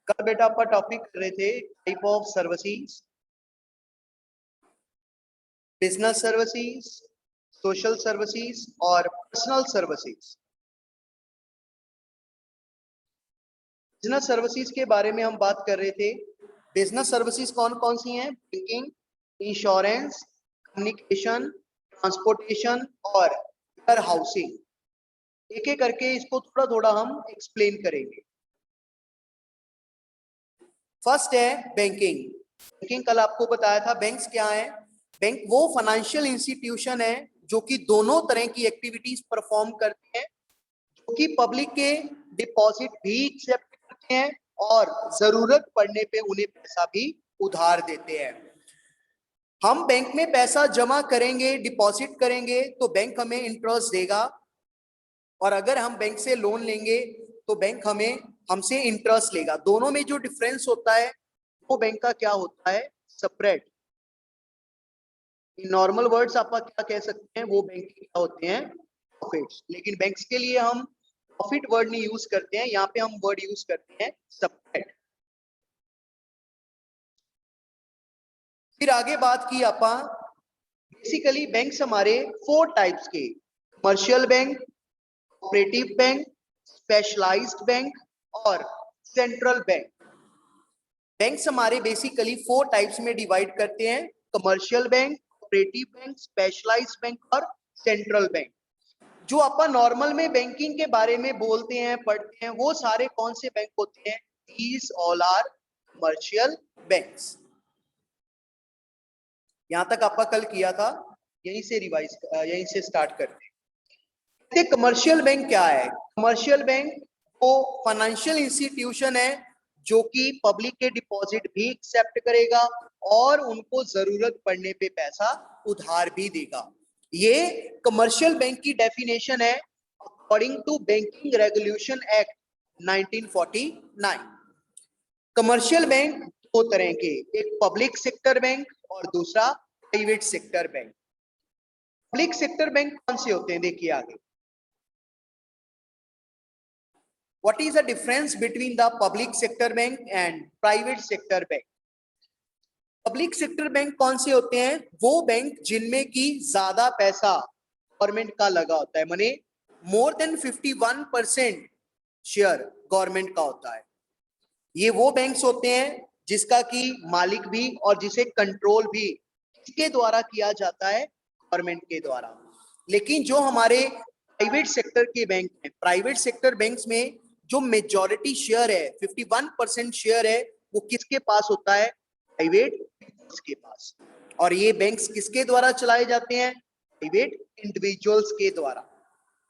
कल बेटा आपका टॉपिक कर रहे थे type of services, business services, social services और पर्सनल सर्विसेज। बिजनेस सर्विसेज के बारे में हम बात कर रहे थे। बिजनेस सर्विसेज कौन कौन सी हैं? बैंकिंग, इंश्योरेंस, कम्युनिकेशन, ट्रांसपोर्टेशन और वेयर हाउसिंग। एक एक करके इसको थोड़ा थोड़ा हम एक्सप्लेन करेंगे। फर्स्ट है बैंकिंग। बैंकिंग कल आपको बताया था बैंक्स क्या है। बैंक वो फाइनेंशियल इंस्टीट्यूशन है जो कि दोनों तरह की एक्टिविटीज परफॉर्म करते हैं, जो कि पब्लिक के डिपॉजिट भी एक्सेप्ट करते हैं और जरूरत पड़ने पे उन्हें पैसा भी उधार देते हैं। हम बैंक में पैसा जमा करेंगे, डिपॉजिट करेंगे तो बैंक हमें इंटरेस्ट देगा, और अगर हम बैंक से लोन लेंगे तो बैंक हमसे इंटरेस्ट लेगा। दोनों में जो डिफरेंस होता है वो बैंक का क्या होता है? स्प्रेड। इन नॉर्मल वर्ड्स आप क्या कह सकते हैं? वो बैंक के क्या होते हैं? प्रॉफिट्स। लेकिन बैंक्स के लिए हम प्रॉफिट वर्ड नहीं यूज करते हैं, यहाँ पे हम वर्ड यूज करते हैं स्प्रेड। फिर आगे बात की आपा, बेसिकली बैंक्स हमारे 4 टाइप्स के, commercial bank, cooperative bank, specialised bank और सेंट्रल बैंक। बैंक्स हमारे बेसिकली 4 टाइप्स में डिवाइड करते हैं, commercial bank, cooperative bank, specialised bank और सेंट्रल बैंक। जो अपन नॉर्मल में बैंकिंग के बारे में बोलते हैं, पढ़ते हैं, वो सारे कौन से बैंक होते हैं? These all are commercial banks। यहां तक आपका कल किया था, यहीं से स्टार्ट करते हैं। कमर्शियल बैंक क्या है? कमर्शियल बैंक वो फाइनेंशियल इंस्टीट्यूशन है जो कि पब्लिक के डिपॉजिट भी एक्सेप्ट करेगा और उनको जरूरत पड़ने पे पैसा उधार भी देगा। ये कमर्शियल बैंक की डेफिनेशन है according to banking regulation act 1949। Commercial bank 2 तरह के, एक पब्लिक सेक्टर बैंक और दूसरा private sector bank. Public sector bank कौन से होते हैं? देखिए आगे, what is the difference between the public sector bank and private sector bank? Public sector bank कौन से होते हैं? वो बैंक जिनमें की ज्यादा पैसा गवर्नमेंट का लगा होता है, माने मोर देन 51% शेयर गवर्नमेंट का होता है। ये वो बैंक्स होते हैं जिसका की मालिक भी और जिसे कंट्रोल भी किसके द्वारा किया जाता है? गवर्नमेंट के द्वारा। लेकिन जो हमारे प्राइवेट सेक्टर के बैंक हैं, प्राइवेट सेक्टर बैंक्स में जो मेजॉरिटी शेयर है, 51% शेयर है, वो किसके पास होता है? प्राइवेट पीपल्स के पास। और ये बैंक्स किसके द्वारा चलाए जाते हैं? प्राइवेट इंडिविजुअल्स के द्वारा।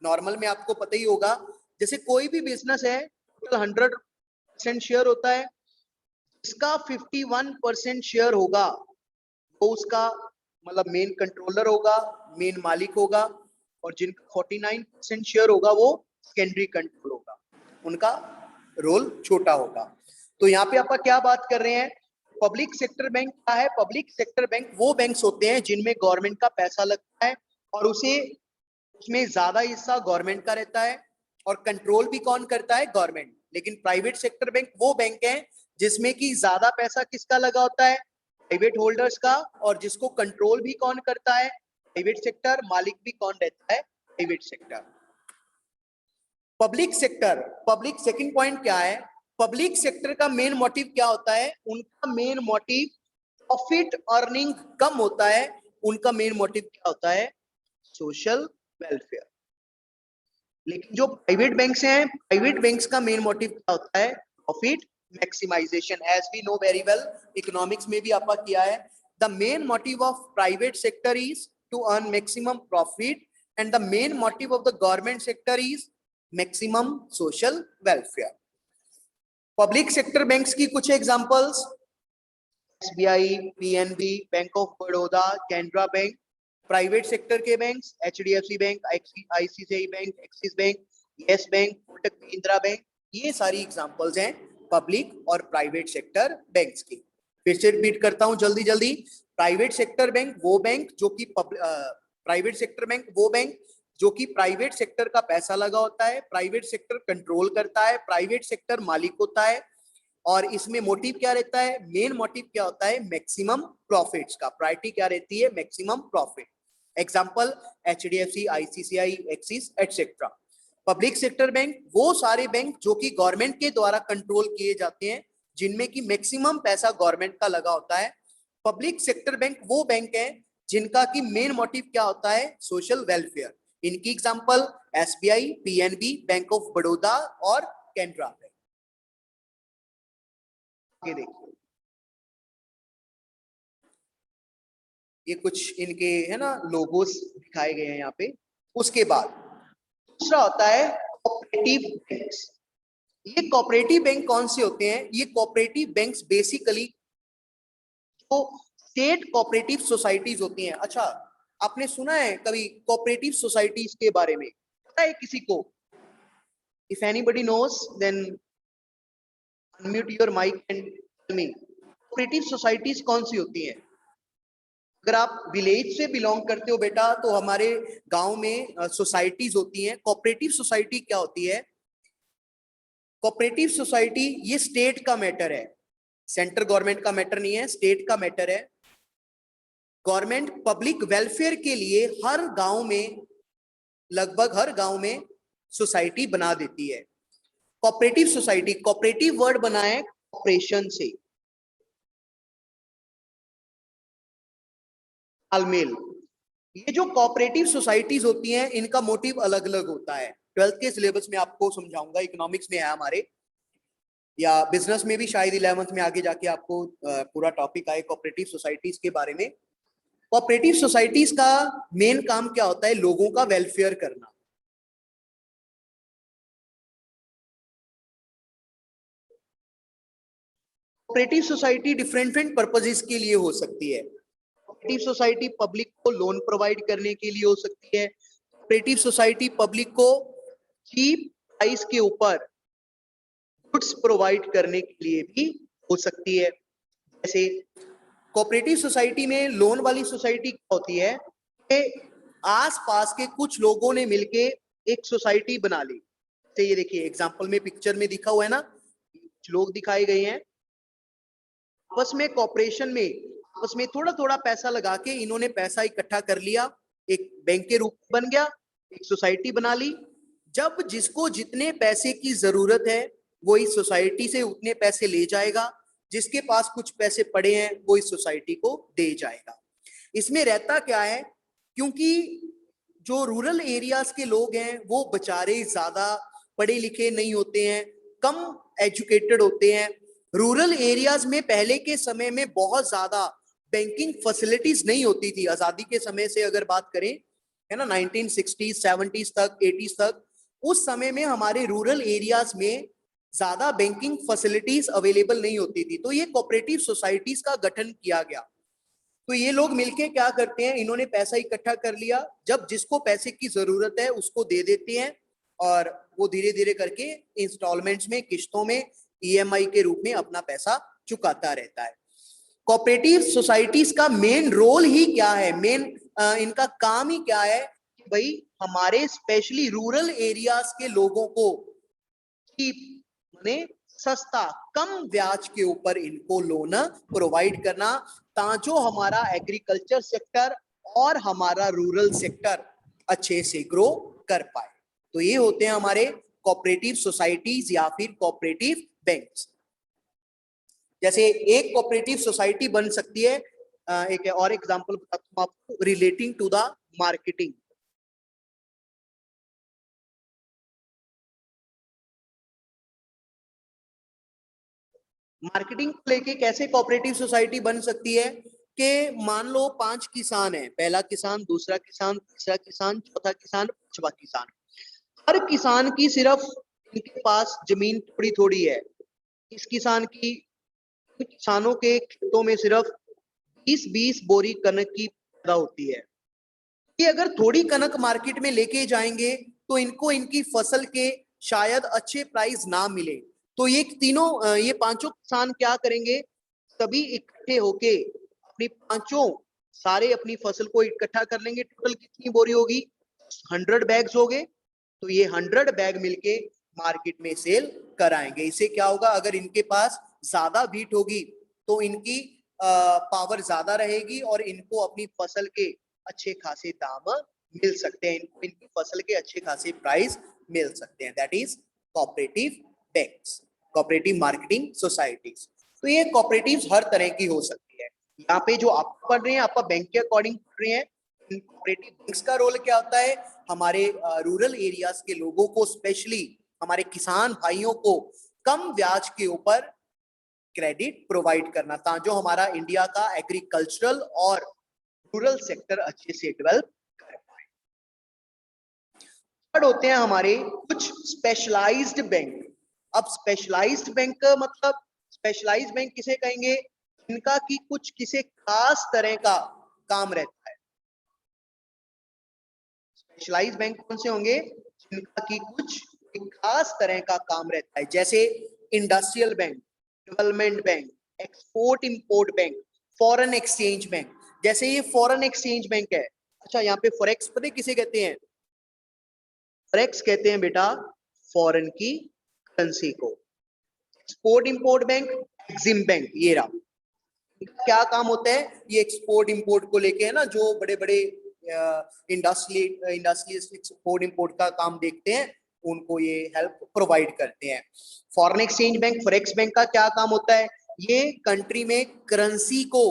नॉर्मल में आपको पता ही होगा, जैसे कोई भी बिजनेस है, टोटल 100% शेयर होता है, इसका 51% शेयर होगा वो उसका मतलब मेन कंट्रोलर होगा, मेन मालिक होगा, और जिनका 49% शेयर होगा वो सेकेंडरी कंट्रोल होगा, उनका रोल छोटा होगा। तो यहाँ पे आप क्या बात कर रहे हैं? पब्लिक सेक्टर बैंक क्या है? पब्लिक सेक्टर बैंक वो बैंक्स होते हैं जिनमें गवर्नमेंट का पैसा लगता है और उसमें ज्यादा हिस्सा गवर्नमेंट का रहता है और कंट्रोल भी कौन करता है? गवर्नमेंट। लेकिन प्राइवेट सेक्टर बैंक वो बैंक है जिसमें कि ज्यादा पैसा किसका लगा होता है? प्राइवेट होल्डर्स का, और जिसको कंट्रोल भी कौन करता है? Private sector. मालिक भी कौन रहता है? Private sector. Public sector, public second point क्या है? पब्लिक सेक्टर का मेन मोटिव क्या होता है? उनका मेन मोटिव प्रॉफिट अर्निंग कम होता है, उनका मेन मोटिव क्या होता है? Social welfare. लेकिन जो प्राइवेट बैंक्स हैं, प्राइवेट बैंक्स का मेन मोटिव क्या होता है? Profit maximisation. As we know very well, economics में भी आपका किया है, the main motive of private sector is to earn maximum profit and the main motive of the government sector is maximum social welfare. Public sector banks की कुछ examples, SBI, PNB, bank of Baroda, Canara bank. Private sector के banks, HDFC bank, ICICI bank, Axis bank, Yes bank, Kotak Mahindra bank. ये सारी examples हैं public और private sector banks की। फिर से रिपीट करता हूं जल्दी जल्दी। प्राइवेट सेक्टर बैंक वो बैंक जो कि प्राइवेट सेक्टर बैंक वो बैंक जो कि प्राइवेट सेक्टर का पैसा लगा होता है, प्राइवेट सेक्टर कंट्रोल करता है, प्राइवेट सेक्टर मालिक होता है, और इसमें मोटिव क्या रहता है, मेन मोटिव क्या होता है, मैक्सिमम प्रॉफिट्स का, प्रायोरिटी क्या रहती है, maximum profit. Example HDFC, ICICI, axis etcetera. Public sector bank वो सारे बैंक जो कि गवर्नमेंट के द्वारा कंट्रोल किए जाते हैं, जिनमें की मैक्सिमम पैसा गवर्नमेंट का लगा होता है। पब्लिक सेक्टर बैंक वो बैंक है जिनका की मेन मोटिव क्या होता है, सोशल वेलफेयर। इनकी example SBI, PNB, bank of Baroda और कैनरा बैंक। ये देखिए, ये कुछ इनके है ना लोगोस दिखाए गए हैं यहाँ पे। उसके बाद दूसरा होता है कोऑपरेटिव बैंक्स। ये कोऑपरेटिव बैंक कौन से होते हैं, ये कोऑपरेटिव बैंक्स बेसिकली तो स्टेट कोऑपरेटिव सोसाइटीज होती हैं। अच्छा, आपने सुना है कभी कोऑपरेटिव सोसाइटीज के बारे में, पता है किसी को? If anybody knows then unmute your mic and tell me, cooperative societies कौन सी होती हैं? अगर आप विलेज से बिलोंग करते हो बेटा, तो हमारे गांव में सोसाइटीज होती हैं। कोऑपरेटिव सोसाइटी क्या होती है? कोऑपरेटिव सोसाइटी ये स्टेट का मैटर है, सेंट्रल गवर्नमेंट का मैटर नहीं है, स्टेट का मैटर है। गवर्नमेंट पब्लिक वेलफेयर के लिए हर गांव में, लगभग हर गांव में सोसाइटी बना देती है। कोऑपरेटिव सोसाइटी, कोऑपरेटिव वर्ड बना है ऑपरेशन से, तालमेल। ये जो कोऑपरेटिव सोसाइटीज होती हैं, इनका मोटिव अलग अलग होता है। 12th के सिलेबस में आपको समझाऊंगा, इकोनॉमिक्स में है हमारे, या बिजनेस में भी शायद 11th में आगे जाके आपको पूरा टॉपिक आए कोऑपरेटिव सोसाइटीज के बारे में। कोऑपरेटिव सोसाइटीज का मेन काम क्या होता है, लोगों का वेलफेयर करना। Cooperative society different different purposes के लिए हो सकती है। कोऑपरेटिव सोसाइटी पब्लिक को लोन प्रोवाइड करने के लिए हो सकती है। कोऑपरेटिव सोसाइटी पब्लिक को चीप प्राइस के ऊपर गुड्स प्रोवाइड करने के लिए भी हो सकती है। जैसे कोऑपरेटिव सोसाइटी में लोन वाली सोसाइटी क्या होती है कि आसपास के कुछ लोगों ने मिलके एक सोसाइटी बना ली। तो ये देखिए एग्जांपल में पिक्चर में दिखा हुआ है ना, कुछ लोग दिखाए गए हैं, आपस में कॉपरेशन में आपस में थोड़ा थोड़ा पैसा लगा के इन्होंने पैसा इकट्ठा कर लिया, एक बैंक के रूप में बन गया, एक सोसाइटी बना ली। जब जिसको जितने पैसे की जरूरत है वो इस सोसाइटी से उतने पैसे ले जाएगा, जिसके पास कुछ पैसे पड़े हैं वो इस सोसाइटी को दे जाएगा। इसमें रहता क्या है, क्योंकि जो रूरल एरियाज के लोग हैं वो बेचारे ज्यादा पढ़े लिखे नहीं होते हैं, कम एजुकेटेड होते हैं। रूरल एरियाज में पहले के समय में बहुत ज्यादा बैंकिंग फैसिलिटीज नहीं होती थी। आजादी के समय से अगर बात करें, है ना, 1960s 70s तक 80s तक, उस समय में हमारे रूरल एरियाज में ज्यादा बैंकिंग फैसिलिटीज अवेलेबल नहीं होती थी। तो ये कोऑपरेटिव सोसाइटीज का गठन किया गया। तो ये लोग मिलके क्या करते हैं, इन्होंने पैसा इकट्ठा कर लिया, जब जिसको पैसे की जरूरत है उसको दे देते हैं, और वो धीरे धीरे करके इंस्टॉलमेंट्स में, किस्तों में, ईएमआई के रूप में अपना पैसा चुकाता रहता है। कोऑपरेटिव सोसाइटीज का मेन रोल ही क्या है, मेन इनका काम ही क्या है कि भाई हमारे स्पेशली रूरल एरियाज के लोगों को माने सस्ता, कम ब्याज के ऊपर इनको लोन प्रोवाइड करना, ताकि हमारा एग्रीकल्चर सेक्टर और हमारा रूरल सेक्टर अच्छे से ग्रो कर पाए। तो ये होते हैं हमारे कोऑपरेटिव सोसाइटीज या फिर कोऑपरेटिव बैंक्स। जैसे एक कोऑपरेटिव सोसाइटी बन सकती है, एक और एग्जांपल बताता हूं आपको, relating to the marketing. Marketing को लेके कैसे कोऑपरेटिव सोसाइटी बन सकती है कि मान लो 5 किसान हैं, पहला किसान, दूसरा किसान, तीसरा किसान, चौथा किसान, पांचवा किसान। हर किसान की सिर्फ इनके पास जमीन थोड़ी थोड़ी है। इस किसान की, किसानों के खेतों में सिर्फ 20-20 बोरी कनक की पैदा होती है। ये अगर थोड़ी कनक मार्केट में लेके जाएंगे तो इनको इनकी फसल के शायद अच्छे प्राइस ना मिले। तो ये तीनों, ये पांचों किसान क्या करेंगे, सभी इकट्ठे होके अपनी पांचों सारे अपनी फसल को इकट्ठा कर लेंगे। टोटल कितनी बोरी होगी, 100 बैग्स हो गए। तो ये 100 बैग मिलके मार्केट में सेल कराएंगे। इससे क्या होगा, अगर इनके पास ज्यादा वीट होगी तो इनकी पावर ज्यादा रहेगी और इनको अपनी फसल के अच्छे खासे दाम मिल सकते हैं, इनको इनकी फसल के अच्छे खासे प्राइस मिल सकते हैं। That is cooperative banks, cooperative marketing societies. तो ये कोऑपरेटिव्स हर तरह की हो सकती है। यहाँ पे जो आप पढ़ रहे हैं, आपका बैंक के अकॉर्डिंग पढ़ रहे हैं। कोऑपरेटिव बैंक्स का रोल क्या होता है? हमारे रूरल एरियाज के लोगों को, स्पेशली हमारे किसान भाइयों को कम ब्याज के ऊपर क्रेडिट प्रोवाइड करना था, जो हमारा इंडिया का एग्रीकल्चरल और रूरल सेक्टर अच्छे से डेवलप कर पाए। होते हैं हमारे कुछ स्पेशलाइज्ड बैंक। अब स्पेशलाइज्ड बैंक का मतलब, स्पेशलाइज्ड बैंक किसे कहेंगे? इनका की कुछ किसी खास तरह का काम रहता है। स्पेशलाइज्ड बैंक कौन से होंगे? जिनका की कुछ खास तरह का काम रहता है, जैसे industrial bank, development bank, export import bank, foreign exchange bank. जैसे ये फॉरेन एक्सचेंज बैंक है। अच्छा, यहाँ पे फॉरेक्स पता किसे कहते हैं? फॉरेक्स कहते हैं बेटा फॉरेन की करेंसी को। Export import bank, Exim bank, ये रहा। क्या काम होता है? ये एक्सपोर्ट इंपोर्ट को लेके है ना, जो बड़े बड़े इंडस्ट्रियलिस्ट एक्सपोर्ट इंपोर्ट का काम देखते हैं, उनको ये हेल्प प्रोवाइड करते हैं। Foreign exchange bank, forex bank का क्या काम होता है? ये कंट्री में करेंसी को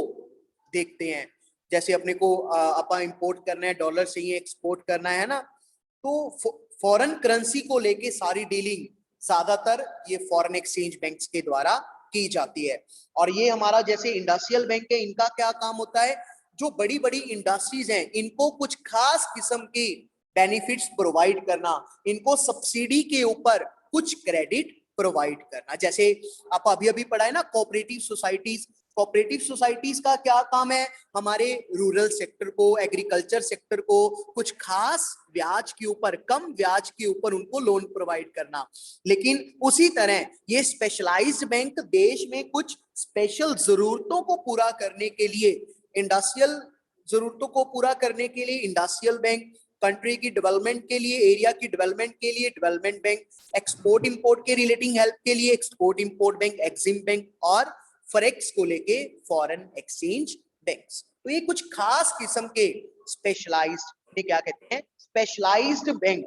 देखते हैं। जैसे अपने को अपा इंपोर्ट करना है, डॉलर से ही एक्सपोर्ट करना है ना, तो फॉरेन करेंसी को लेके सारी डीलिंग ज्यादातर ये फॉरेन एक्सचेंज बैंक्स के द्वारा की जाती है। और ये हमारा जैसे इंडस्ट्रियल बैंक है, इनका क्या काम होता है? जो बड़ी बड़ी इंडस्ट्रीज हैं, इनको कुछ खास किस्म की बेनिफिट्स प्रोवाइड करना, इनको सब्सिडी के ऊपर कुछ क्रेडिट प्रोवाइड करना। जैसे आप अभी अभी पढ़ा है ना, कोऑपरेटिव सोसाइटीज। कोऑपरेटिव सोसाइटीज का क्या काम है? हमारे रूरल सेक्टर को, एग्रीकल्चर सेक्टर को कुछ खास ब्याज के ऊपर, कम ब्याज के ऊपर उनको लोन प्रोवाइड करना। लेकिन उसी तरह ये स्पेशलाइज्ड बैंक देश में कुछ स्पेशल जरूरतों को पूरा करने के लिए, इंडस्ट्रियल जरूरतों को पूरा करने के लिए इंडस्ट्रियल बैंक, कंट्री की डेवलपमेंट के लिए, एरिया की डेवलपमेंट के लिए डेवलपमेंट बैंक, एक्सपोर्ट इंपोर्ट के रिलेटिंग हेल्प के लिए export import bank, Exim bank, और फॉरेक्स को लेके फॉरेन एक्सचेंज बैंक्स। तो ये कुछ खास किस्म के स्पेशलाइज्ड, क्या कहते हैं? स्पेशलाइज्ड बैंक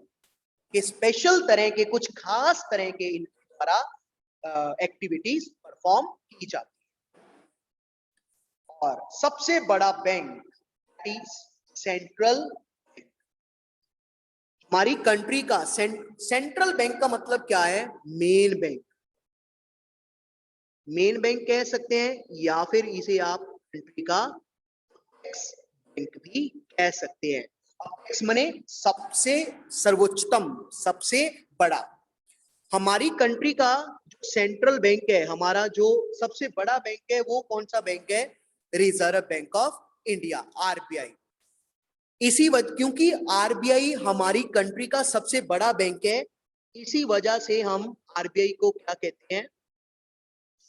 के स्पेशल तरह के, कुछ खास तरह के इनके द्वारा एक्टिविटीज परफॉर्म की जाती है। और सबसे बड़ा बैंक सेंट्रल बैंक। हमारी कंट्री का सेंट्रल बैंक का मतलब क्या है? Main bank. मेन बैंक कह सकते हैं, या फिर इसे आप कंट्री का बैंक भी कह सकते हैं। अपेक्स माने सबसे सर्वोच्चतम, सबसे बड़ा। हमारी कंट्री का जो सेंट्रल बैंक है, हमारा जो सबसे बड़ा बैंक है, वो कौन सा बैंक है? Reserve bank of India, RBI. इसी वजह, क्योंकि आरबीआई हमारी कंट्री का सबसे बड़ा बैंक है, इसी वजह से हम आरबीआई को क्या कहते हैं?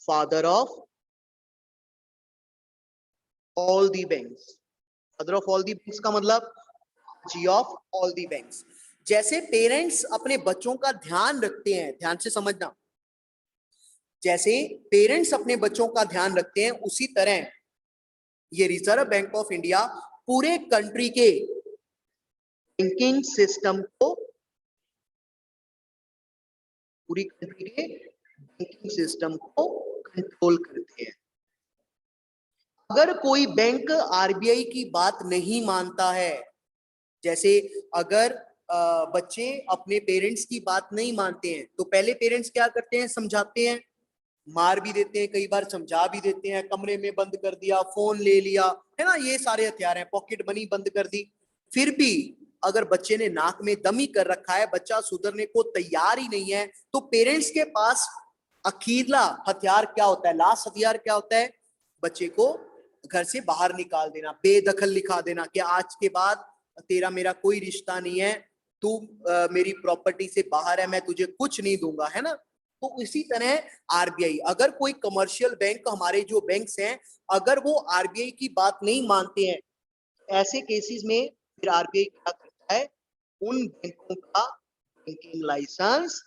Father of all the banks. Father of all the banks का मतलब जी ऑफ ऑल दी बैंक्स। जैसे पेरेंट्स अपने बच्चों का ध्यान रखते हैं, ध्यान से समझना, जैसे पेरेंट्स अपने बच्चों का ध्यान रखते हैं, उसी तरह ये रिजर्व बैंक ऑफ इंडिया पूरे कंट्री के बैंकिंग सिस्टम को, पूरी कंट्री के बैंकिंग सिस्टम को कंट्रोल करते हैं। अगर कोई बैंक आरबीआई की बात नहीं मानता है, जैसे अगर बच्चे अपने पेरेंट्स की बात नहीं मानते हैं, तो पहले पेरेंट्स क्या करते हैं? समझाते हैं, मार भी देते हैं, कई बार समझा भी देते हैं, कमरे में बंद कर दिया, फोन ले लिया, है ना, ये सारे हथियार हैं, पॉकेट मनी बंद कर दी। फिर भी अगर बच्चे ने नाक में दम ही कर रखा है, बच्चा सुधरने को तैयार ही नहीं है, तो पेरेंट्स के पास अखीरला हथियार क्या होता है? लास्ट हथियार क्या होता है? बच्चे को घर से बाहर निकाल देना, बेदखल लिखा देना कि आज के बाद तेरा मेरा कोई रिश्ता नहीं है, तू मेरी प्रॉपर्टी से बाहर है, मैं तुझे कुछ नहीं दूंगा, है ना। तो इसी तरह आरबीआई, अगर कोई कमर्शियल बैंक, हमारे जो बैंक्स हैं, अगर वो आरबीआई की बात नहीं मानते हैं, ऐसे केसेस में फिर आरबीआई क्या करता है? उन बैंकों का बैंकिंग लाइसेंस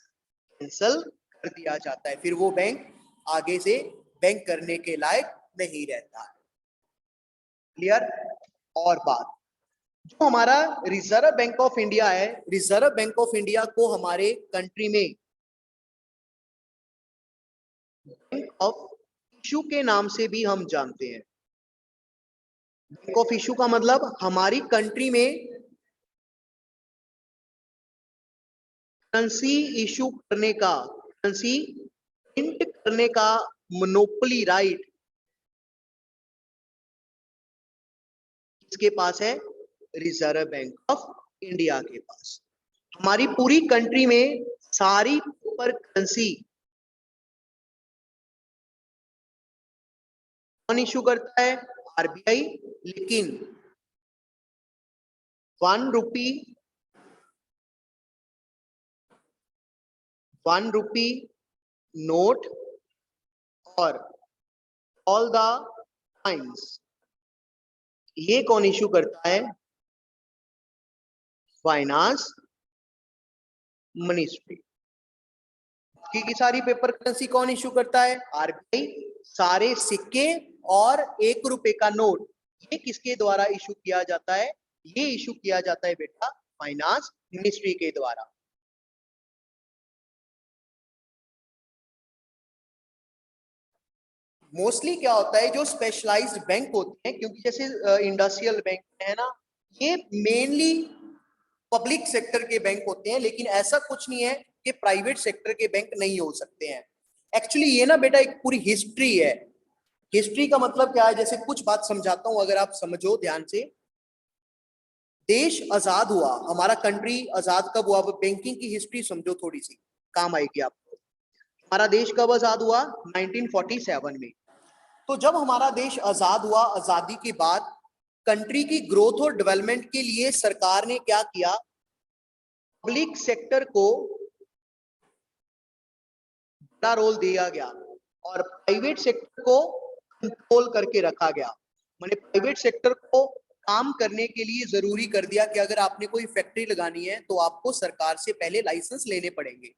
कैंसिल कर दिया जाता है, फिर वो बैंक आगे से बैंक करने के लायक नहीं रहता है। क्लियर? और बात, जो हमारा रिजर्व बैंक ऑफ इंडिया है, रिजर्व बैंक ऑफ इंडिया को हमारे कंट्री में बैंक ऑफ इशू के नाम से भी हम जानते हैं। बैंक ऑफ इशू का मतलब हमारी कंट्री में करेंसी इशू करने का, करेंसी प्रिंट करने का मोनोपोली राइट किसके पास है? रिजर्व बैंक ऑफ इंडिया के पास। हमारी पूरी कंट्री में सारी पेपर करेंसी कौन इशू करता है? आरबीआई। लेकिन 1 रुपी नोट और ऑल द टाइम्स, ये कौन इशू करता है? Finance ministry. बाकी की सारी पेपर करेंसी कौन इशू करता है? आरबीआई। सारे सिक्के और 1 रुपए का नोट, ये किसके द्वारा इशू किया जाता है? ये इशू किया जाता है बेटा फाइनेंस मिनिस्ट्री के द्वारा। मोस्टली क्या होता है, जो स्पेशलाइज्ड बैंक होते हैं, क्योंकि जैसे इंडस्ट्रियल बैंक है ना, ये मेनली पब्लिक सेक्टर के बैंक होते हैं, लेकिन ऐसा कुछ नहीं है कि प्राइवेट सेक्टर के बैंक नहीं हो सकते हैं। एक्चुअली ये ना बेटा एक पूरी हिस्ट्री है। हिस्ट्री का मतलब क्या है, जैसे कुछ बात समझाता हूं, अगर आप समझो ध्यान से। देश आजाद हुआ, हमारा कंट्री आजाद कब हुआ? बैंकिंग की हिस्ट्री समझो, थोड़ी सी काम आएगी आपको। हमारा देश कब आजाद हुआ? 1947 में। तो जब हमारा देश आजाद हुआ, आजादी के बाद कंट्री की ग्रोथ और डेवलपमेंट के लिए सरकार ने क्या किया? पब्लिक सेक्टर को बड़ा रोल दिया गया और प्राइवेट सेक्टर को कंट्रोल करके रखा गया। मैंने प्राइवेट सेक्टर को काम करने के लिए जरूरी कर दिया कि अगर आपने कोई फैक्ट्री लगानी है तो आपको सरकार से पहले लाइसेंस लेने पड़ेंगे।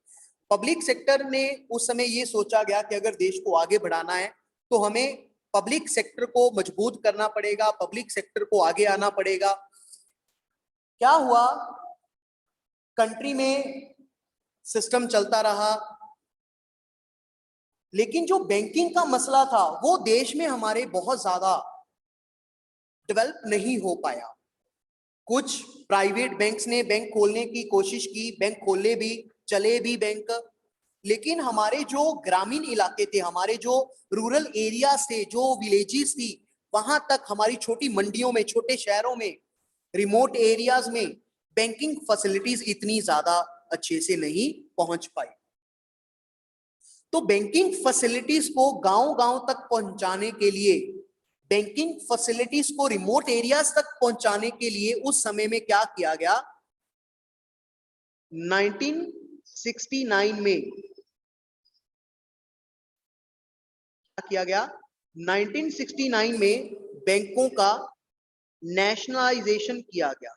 पब्लिक सेक्टर ने उस समय ये सोचा गया कि अगर देश को आगे बढ़ाना है तो हमें पब्लिक सेक्टर को मजबूत करना पड़ेगा, पब्लिक सेक्टर को आगे आना पड़ेगा। क्या हुआ? कंट्री में सिस्टम चलता रहा, लेकिन जो बैंकिंग का मसला था वो देश में हमारे बहुत ज्यादा डेवलप नहीं हो पाया। कुछ प्राइवेट बैंक्स ने बैंक खोलने की कोशिश की, बैंक खोले भी, चले भी बैंक, लेकिन हमारे जो ग्रामीण इलाके थे, हमारे जो रूरल एरियाज थे, जो विलेजेस थी, वहां तक हमारी छोटी मंडियों में, छोटे शहरों में, रिमोट एरियाज में बैंकिंग फैसिलिटीज इतनी ज्यादा अच्छे से नहीं पहुंच पाई। तो बैंकिंग फैसिलिटीज को गांव-गांव तक पहुंचाने के लिए, बैंकिंग फैसिलिटीज को रिमोट एरियाज तक पहुंचाने के लिए उस समय में क्या किया गया? 1969 में क्या किया गया? 1969 में बैंकों का नेशनलाइजेशन किया गया।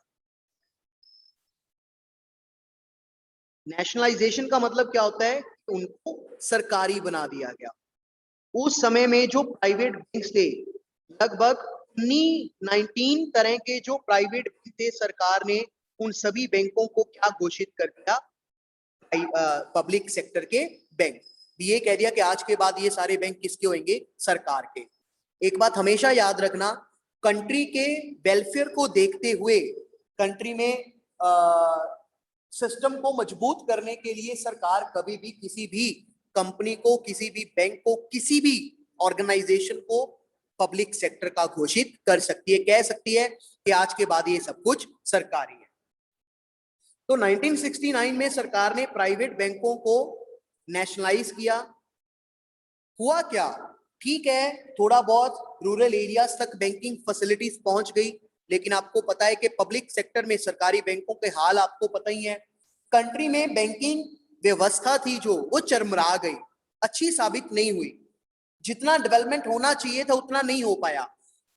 नेशनलाइजेशन का मतलब क्या होता है? उनको सरकारी बना दिया गया। उस समय में जो प्राइवेट बैंक थे, लगभग 19 तरह के जो प्राइवेट बैंक थे, सरकार ने उन सभी बैंकों को क्या घोषित कर दिया? पब्लिक सेक्टर के बैंक। ये कह दिया कि आज के बाद ये सारे बैंक किसके होंगे? सरकार के। एक बात हमेशा याद रखना, कंट्री के वेलफेयर को देखते हुए कंट्री में सिस्टम को मजबूत करने के लिए सरकार कभी भी किसी भी कंपनी को, किसी भी बैंक को, किसी भी ऑर्गेनाइजेशन को पब्लिक सेक्टर का घोषित कर सकती है, कह सकती है कि आज के बाद ये सब कुछ सरकारी है। तो 1969 में सरकार ने प्राइवेट बैंकों को नेशनलाइज किया। हुआ क्या? ठीक है, थोड़ा बहुत रूरल एरियाज तक बैंकिंग फैसिलिटीज पहुंच गई, लेकिन आपको पता है कि पब्लिक सेक्टर में सरकारी बैंकों के हाल आपको पता ही है। कंट्री में बैंकिंग व्यवस्था थी जो, वो चरमरा गई, अच्छी साबित नहीं हुई। जितना डेवलपमेंट होना चाहिए था उतना नहीं हो पाया।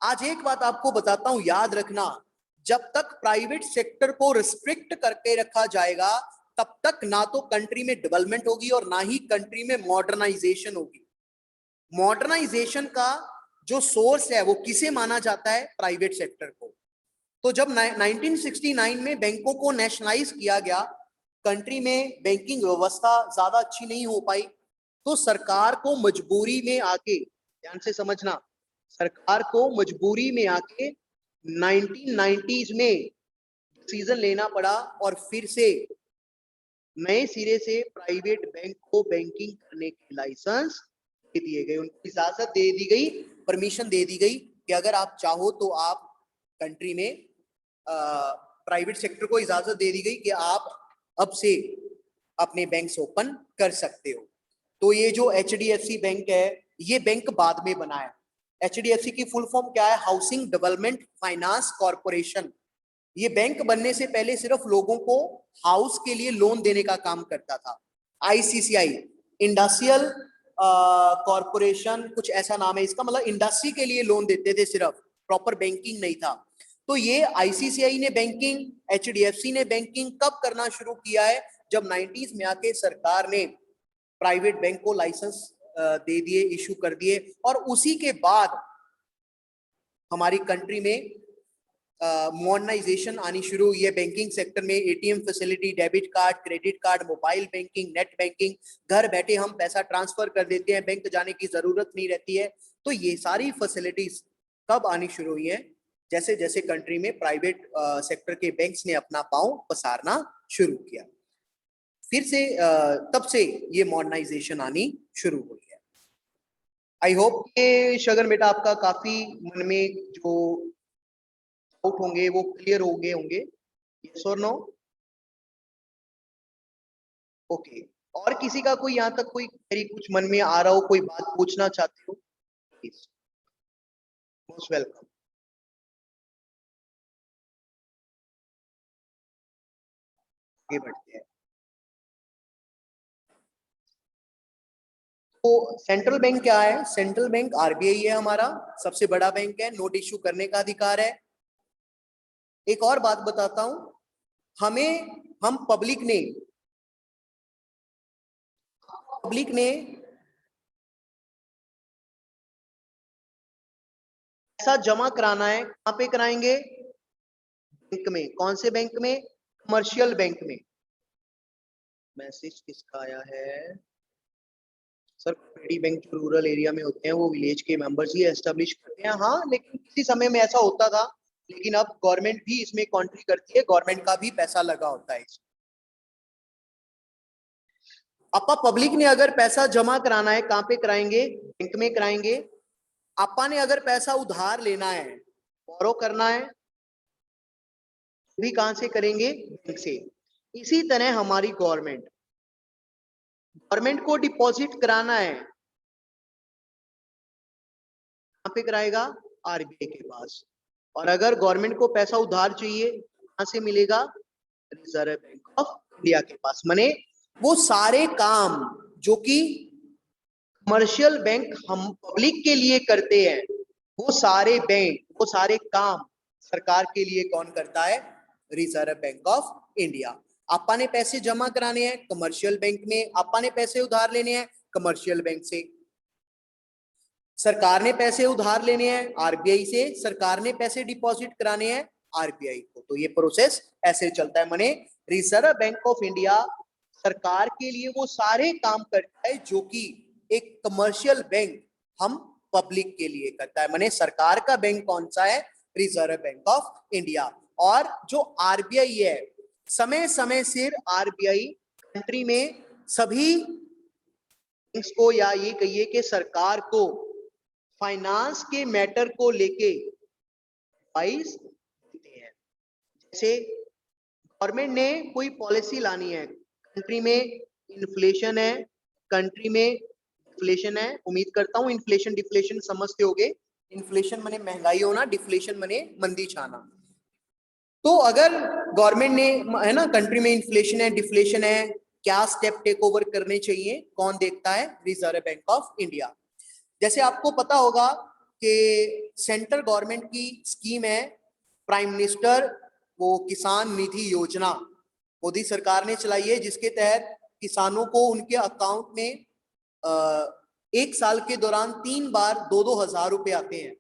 आज एक बात आपको बताता हूं, याद रखना, जब तक प्राइवेट सेक्टर को रिस्ट्रिक्ट करके रखा जाएगा तब तक ना तो कंट्री में डेवलपमेंट होगी और ना ही कंट्री में मॉडर्नाइजेशन होगी। मॉडर्नाइजेशन का जो सोर्स है वो किसे माना जाता है? प्राइवेट सेक्टर को। तो जब 1969 में बैंकों को नेशनलाइज किया गया, कंट्री में बैंकिंग व्यवस्था ज्यादा अच्छी नहीं हो पाई, तो सरकार को मजबूरी में आके, ध्यान से समझना, सरकार को मजबूरी में आके 1990s में डिसीजन लेना पड़ा और फिर से नए सिरे से प्राइवेट बैंक को बैंकिंग करने के लाइसेंस दे दिए गए, उनको इजाजत दे दी गई, परमिशन दे दी गई कि अगर आप चाहो तो आप कंट्री में प्राइवेट सेक्टर को इजाजत दे दी गई कि आप अब से अपने बैंक्स ओपन कर सकते हो। तो ये जो एचडीएफसी बैंक है, ये बैंक बाद में बना है। एचडीएफसी की फुल फॉर्म क्या है? Housing development finance corporation. ये बैंक बनने से पहले सिर्फ लोगों को हाउस के लिए लोन देने का काम करता था। आईसीसीआई, इंडस्ट्रियल कॉर्पोरेशन, कुछ ऐसा नाम है इसका, मतलब इंडस्ट्री के लिए लोन देते थे सिर्फ, प्रॉपर बैंकिंग नहीं था। तो ये आईसीसीआई ने बैंकिंग, एचडीएफसी ने बैंकिंग कब करना शुरू किया है? जब 90s में आके सरकार ने प्राइवेट बैंक को लाइसेंस दे दिए, इशू कर दिए, और उसी के बाद हमारी कंट्री में मॉडर्नाइजेशन आनी शुरू हुई है बैंकिंग सेक्टर में। ATM facility, debit card, credit card, mobile banking, net banking, घर बैठे हम पैसा ट्रांसफर कर देते हैं, बैंक जाने की जरूरत नहीं रहती है। तो ये सारी फैसिलिटीज कब आनी शुरू हुई है? जैसे जैसे कंट्री में प्राइवेट सेक्टर के बैंक्स ने अपना पांव पसारना शुरू किया, फिर से तब से ये मॉडर्नाइजेशन आनी शुरू हुई है। आई होप कि शगर बेटा आपका काफी मन में जो डाउट होंगे वो क्लियर हो गए होंगे। यस और नो? ओके। और किसी का कोई यहाँ तक कोई कुछ मन में आ रहा हो, कोई बात पूछना चाहते हो, प्लीज, मोस्ट वेलकम। आगे बढ़ते हैं। तो सेंट्रल बैंक क्या है? सेंट्रल बैंक आरबीआई है, हमारा सबसे बड़ा बैंक है, नोट इश्यू करने का अधिकार है। एक और बात बताता हूं, हम पब्लिक ने पैसा जमा कराना है, कहां पे कराएंगे? बैंक में। कौन से बैंक में? कमर्शियल बैंक में। मैसेज किसका आया है? सर, कॉपरेटिव बैंक जो रूरल एरिया में होते हैं वो विलेज के मेंबर्स ही एस्टेब्लिश करते हैं। हाँ, लेकिन किसी समय में ऐसा होता था, लेकिन अब गवर्नमेंट भी इसमें कॉन्ट्री करती है, गवर्नमेंट का भी पैसा लगा होता है इसमें। आपा पब्लिक ने अगर पैसा जमा कराना है, कहां पे कराएंगे? बैंक में कराएंगे। आपा ने अगर पैसा उधार लेना है, बोरो करना है, भी कहां से करेंगे? बैंक से। इसी तरह हमारी गवर्नमेंट को डिपॉजिट कराना है, कहां पे कराएगा? आरबीआई के पास। और अगर गवर्नमेंट को पैसा उधार चाहिए, कहां से मिलेगा? रिजर्व बैंक ऑफ इंडिया के पास। माने वो सारे काम जो कि कमर्शियल बैंक हम पब्लिक के लिए करते हैं, वो सारे काम सरकार के लिए कौन करता है? Reserve bank of India. आपा ने पैसे जमा कराने हैं कमर्शियल बैंक में, आपा ने पैसे उधार लेने हैं कमर्शियल बैंक से। सरकार ने पैसे उधार लेने हैं आरबीआई से, सरकार ने पैसे डिपॉजिट कराने हैं आरबीआई को। तो ये प्रोसेस ऐसे चलता है। माने रिजर्व बैंक ऑफ इंडिया सरकार के लिए वो सारे काम करता है जो कि एक कमर्शियल बैंक हम पब्लिक के लिए करता है। माने सरकार का बैंक कौन सा है? Reserve bank of India. और जो आरबीआई है, समय समय सिर आरबीआई कंट्री में सभी बैंक्स को, या ये कहिए कि सरकार को, फाइनेंस के मैटर को लेके एडवाइस देते हैं। जैसे गवर्नमेंट ने कोई पॉलिसी लानी है, कंट्री में इन्फ्लेशन है, कंट्री में डिफ्लेशन है, उम्मीद करता हूं इन्फ्लेशन डिफ्लेशन समझते होगे। इन्फ्लेशन माने महंगाई होना, डिफ्लेशन माने मंदी छाना। तो अगर गवर्नमेंट ने, है ना, कंट्री में इन्फ्लेशन है, डिफ्लेशन है, क्या स्टेप टेक ओवर करने चाहिए, कौन देखता है? Reserve bank of India. जैसे आपको पता होगा कि सेंट्रल गवर्नमेंट की स्कीम है प्राइम मिनिस्टर वो किसान निधि योजना, मोदी सरकार ने चलाई है, जिसके तहत किसानों को उनके अकाउंट में एक साल के दौरान 3 बार 2-2 हजार रुपए आते हैं।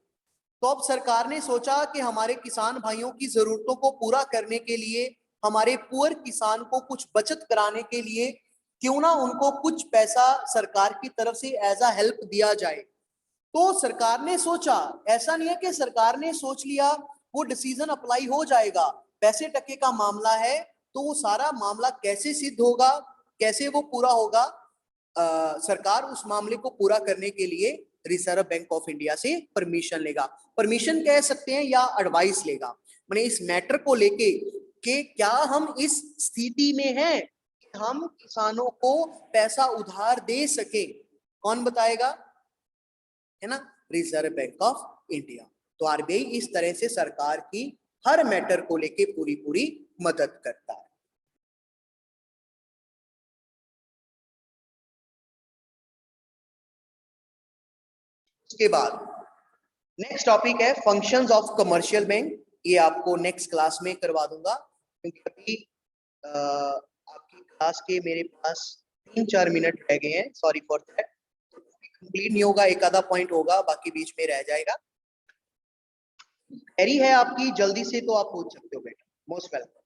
तो अब सरकार ने सोचा कि हमारे किसान भाइयों की जरूरतों को पूरा करने के लिए, हमारे पुअर किसान को कुछ बचत कराने के लिए क्यों ना उनको कुछ पैसा सरकार की तरफ से एज अ हेल्प दिया जाए। तो सरकार ने सोचा, ऐसा नहीं है कि सरकार ने सोच लिया वो डिसीजन अप्लाई हो जाएगा, पैसे टके का मामला है, तो वो सारा मामला कैसे सिद्ध होगा, कैसे वो पूरा होगा, सरकार उस मामले को पूरा करने के लिए रिजर्व बैंक ऑफ इंडिया से परमिशन लेगा। परमिशन कह सकते हैं या एडवाइस लेगा, मैंने इस मैटर को लेके कि क्या हम इस स्थिति में हैं कि हम किसानों को पैसा उधार दे सके, कौन बताएगा, है ना, रिजर्व बैंक ऑफ इंडिया। तो आरबीआई इस तरह से सरकार की हर मैटर को लेके पूरी पूरी मदद करता है। उसके बाद नेक्स्ट टॉपिक है फंक्शंस ऑफ कमर्शियल बैंक। ये आपको नेक्स्ट क्लास में करवा दूंगा, क्योंकि अभी आपकी क्लास के मेरे पास 3-4 मिनट रह गए हैं, सॉरी फॉर दैट। कंप्लीट नहीं होगा, एक आधा पॉइंट होगा, बाकी बीच में रह जाएगा। क्वेरी है आपकी जल्दी से तो आप पूछ सकते हो बेटा, मोस्ट वेलकम।